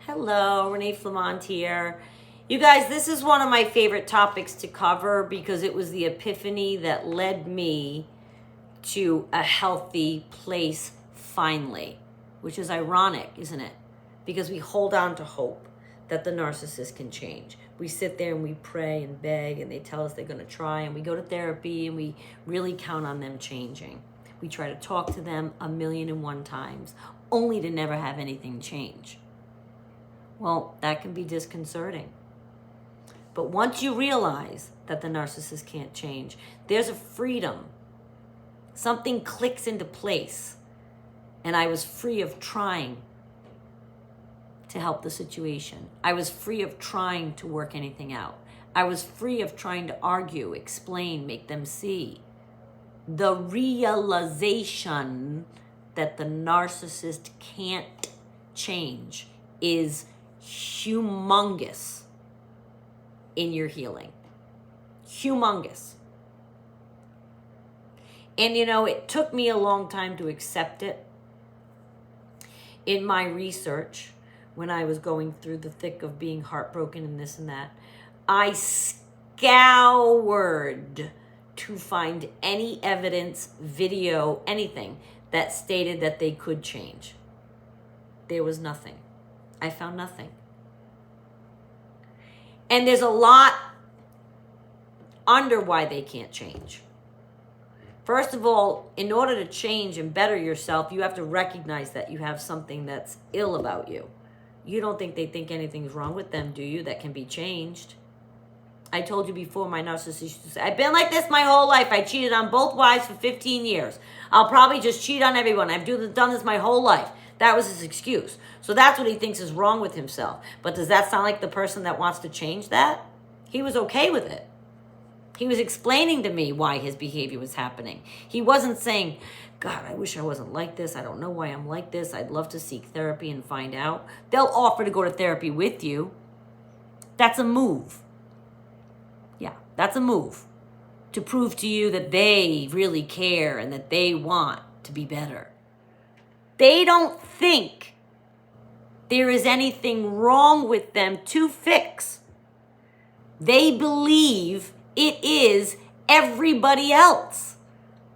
Hello, Renee Flamont here. You guys, this is one of my favorite topics to cover because it was the epiphany that led me to a healthy place finally, which is ironic, isn't it? Because we hold on to hope that the narcissist can change. We sit there and we pray and beg and they tell us they're going to try, and we go to therapy and we really count on them changing. We try to talk to them 1,000,001 times only to never have anything change. Well, that can be disconcerting. But once you realize that the narcissist can't change, there's a freedom. Something clicks into place. And I was free of trying to help the situation. I was free of trying to work anything out. I was free of trying to argue, explain, make them see. The realization that the narcissist can't change is humongous in your healing. Humongous. And it took me a long time to accept it. In my research, when I was going through the thick of being heartbroken and this and that, I scoured to find any evidence, video, anything that stated that they could change. There was nothing. I found nothing. And there's a lot under why they can't change. First of all, in order to change and better yourself, you have to recognize that you have something that's ill about you. You don't think they think anything's wrong with them, do you? That can be changed. I told you before, my narcissist used to say, I've been like this my whole life. I cheated on both wives for 15 years. I'll probably just cheat on everyone. I've done this my whole life. That was his excuse. So that's what he thinks is wrong with himself. But does that sound like the person that wants to change that? He was okay with it. He was explaining to me why his behavior was happening. He wasn't saying, God, I wish I wasn't like this. I don't know why I'm like this. I'd love to seek therapy and find out. They'll offer to go to therapy with you. That's a move. Yeah, that's a move to prove to you that they really care and that they want to be better. They don't think there is anything wrong with them to fix. They believe it is everybody else.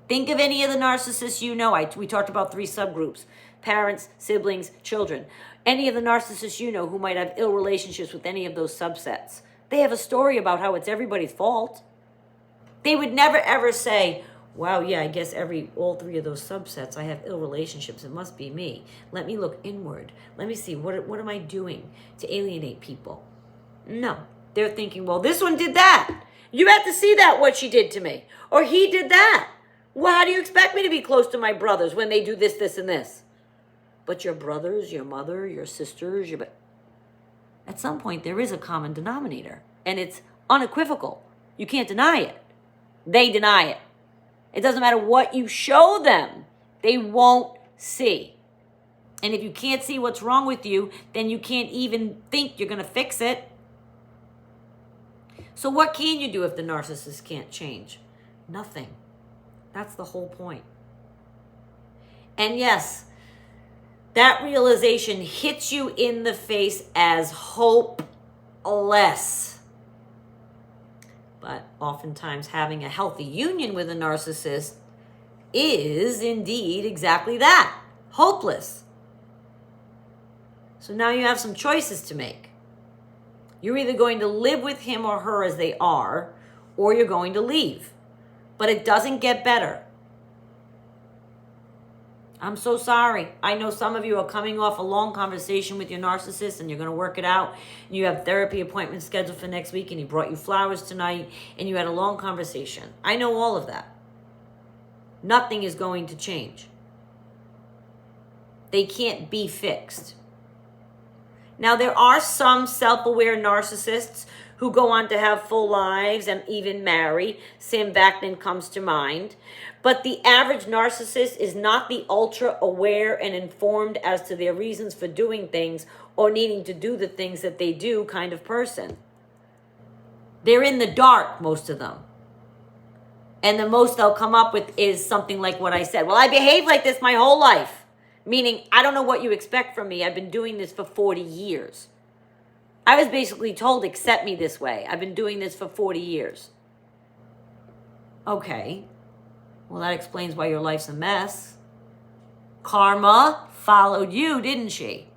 Think of any of the narcissists you know. We talked about 3 subgroups: parents, siblings, children. Any of the narcissists you know who might have ill relationships with any of those subsets. They have a story about how it's everybody's fault. They would never ever say, wow, yeah, I guess all 3 of those subsets, I have ill relationships. It must be me. Let me look inward. Let me see, what am I doing to alienate people? No, they're thinking, well, this one did that. You have to see that, what she did to me. Or he did that. Well, how do you expect me to be close to my brothers when they do this, this, and this? But your brothers, your mother, your sisters, at some point there is a common denominator. And it's unequivocal. You can't deny it. They deny it. It doesn't matter what you show them. They won't see. And if you can't see what's wrong with you, then you can't even think you're going to fix it. So what can you do if the narcissist can't change? Nothing. That's the whole point. And yes, that realization hits you in the face as hopeless. But oftentimes having a healthy union with a narcissist is indeed exactly that, hopeless. So now you have some choices to make. You're either going to live with him or her as they are, or you're going to leave. But it doesn't get better. I'm so sorry. I know some of you are coming off a long conversation with your narcissist and you're going to work it out. You have therapy appointments scheduled for next week and he brought you flowers tonight and you had a long conversation. I know all of that. Nothing is going to change. They can't be fixed. Now, there are some self-aware narcissists who go on to have full lives and even marry. Sam Vaknin comes to mind. But the average narcissist is not the ultra-aware and informed as to their reasons for doing things or needing to do the things that they do kind of person. They're in the dark, most of them. And the most they'll come up with is something like what I said. Well, I behaved like this my whole life. Meaning, I don't know what you expect from me. I've been doing this for 40 years. I was basically told, accept me this way. I've been doing this for 40 years. Okay. Well, that explains why your life's a mess. Karma followed you, didn't she?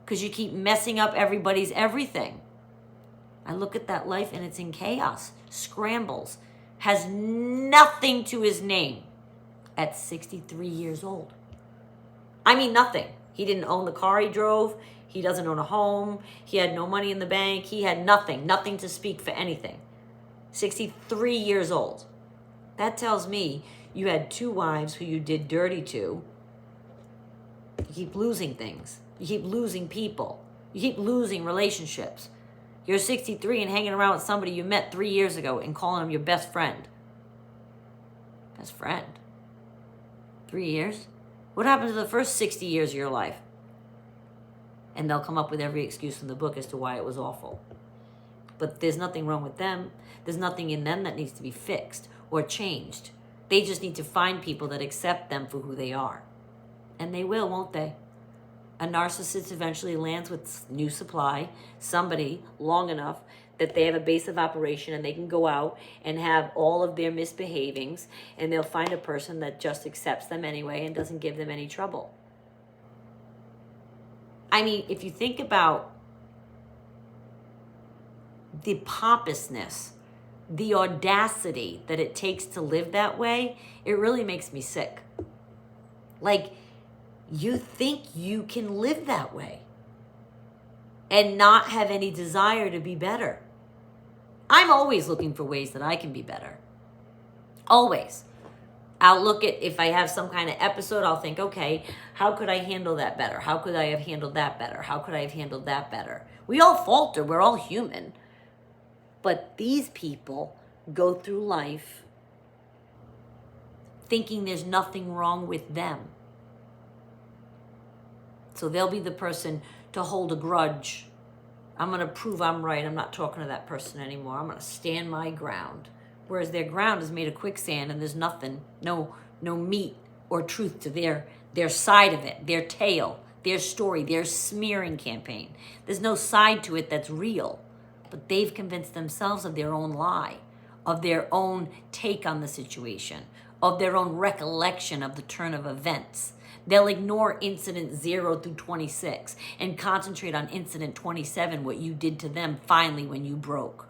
Because you keep messing up everybody's everything. I look at that life and it's in chaos, scrambles, has nothing to his name at 63 years old. I mean, nothing. He didn't own the car he drove. He doesn't own a home. He had no money in the bank. He had nothing to speak for anything. 63 years old. That tells me you had 2 wives who you did dirty to. You keep losing things. You keep losing people. You keep losing relationships. You're 63 and hanging around with somebody you met 3 years ago and calling him your best friend. Best friend? 3 years? What happened to the first 60 years of your life? And they'll come up with every excuse in the book as to why it was awful. But there's nothing wrong with them. There's nothing in them that needs to be fixed or changed. They just need to find people that accept them for who they are. And they will, won't they? A narcissist eventually lands with new supply, somebody long enough that they have a base of operation and they can go out and have all of their misbehavings, and they'll find a person that just accepts them anyway and doesn't give them any trouble. I mean, if you think about the pompousness, the audacity that it takes to live that way, it really makes me sick. Like, you think you can live that way and not have any desire to be better. I'm always looking for ways that I can be better. Always. I'll look at, if I have some kind of episode, I'll think, okay, how could I handle that better? How could I have handled that better? How could I have handled that better? We all falter. We're all human. But these people go through life thinking there's nothing wrong with them. So they'll be the person to hold a grudge. I'm going to prove I'm right. I'm not talking to that person anymore. I'm going to stand my ground. Whereas their ground is made of quicksand and there's nothing, no meat or truth to their side of it, their tale, their story, their smearing campaign. There's no side to it that's real. But they've convinced themselves of their own lie, of their own take on the situation, of their own recollection of the turn of events. They'll ignore incident 0 through 26 and concentrate on incident 27, what you did to them finally when you broke.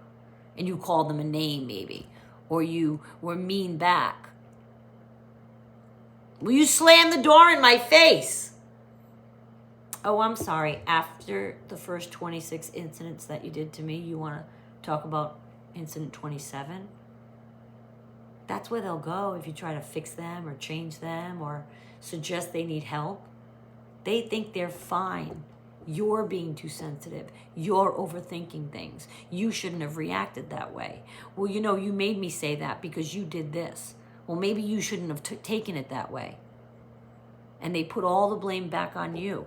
And you called them a name maybe, or you were mean back. Well, you slammed the door in my face. Oh, I'm sorry. After the first 26 incidents that you did to me, you want to talk about incident 27? That's where they'll go if you try to fix them or change them or suggest they need help. They think they're fine. You're being too sensitive. You're overthinking things. You shouldn't have reacted that way. Well, you made me say that because you did this. Well, maybe you shouldn't have taken it that way. And they put all the blame back on you.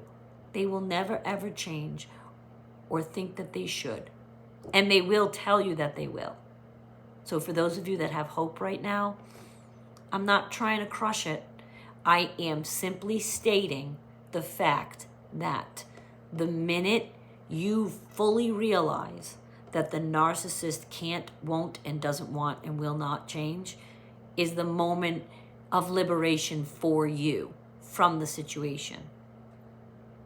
They will never, ever change or think that they should. And they will tell you that they will. So for those of you that have hope right now, I'm not trying to crush it. I am simply stating the fact that the minute you fully realize that the narcissist can't, won't, and doesn't want and will not change is the moment of liberation for you from the situation.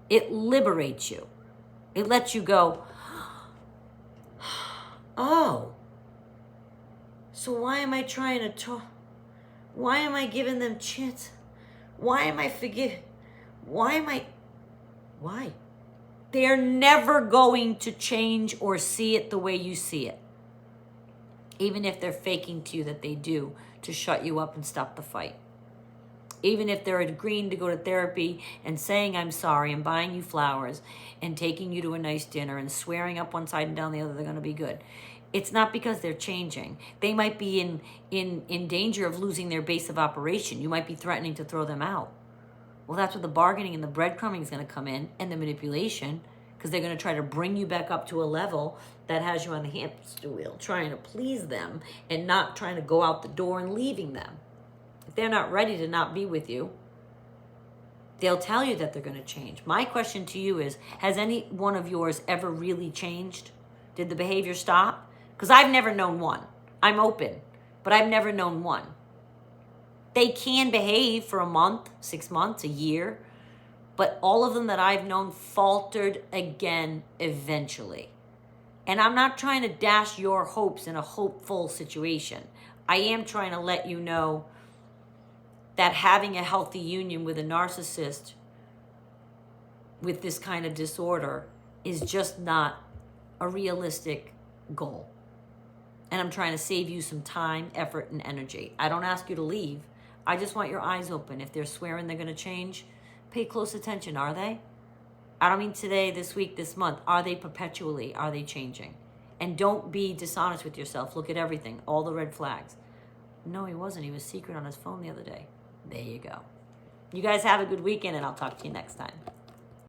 It liberates you. It lets you go, oh, so why am I trying to talk? Why am I giving them chance? Why am I forgiving? Why? They're never going to change or see it the way you see it. Even if they're faking to you that they do to shut you up and stop the fight. Even if they're agreeing to go to therapy and saying I'm sorry and buying you flowers and taking you to a nice dinner and swearing up one side and down the other they're going to be good. It's not because they're changing. They might be in danger of losing their base of operation. You might be threatening to throw them out. Well, that's where the bargaining and the breadcrumbing is going to come in, and the manipulation, because they're going to try to bring you back up to a level that has you on the hamster wheel, trying to please them and not trying to go out the door and leaving them. If they're not ready to not be with you, they'll tell you that they're going to change. My question to you is, has any one of yours ever really changed? Did the behavior stop? Because I've never known one. I'm open, but I've never known one. They can behave for a month, 6 months, a year, but all of them that I've known faltered again eventually. And I'm not trying to dash your hopes in a hopeful situation. I am trying to let you know that having a healthy union with a narcissist with this kind of disorder is just not a realistic goal. And I'm trying to save you some time, effort, and energy. I don't ask you to leave. I just want your eyes open. If they're swearing they're going to change, pay close attention. Are they? I don't mean today, this week, this month. Are they perpetually? Are they changing? And don't be dishonest with yourself. Look at everything, all the red flags. No, he wasn't. He was secret on his phone the other day. There you go. You guys have a good weekend, and I'll talk to you next time.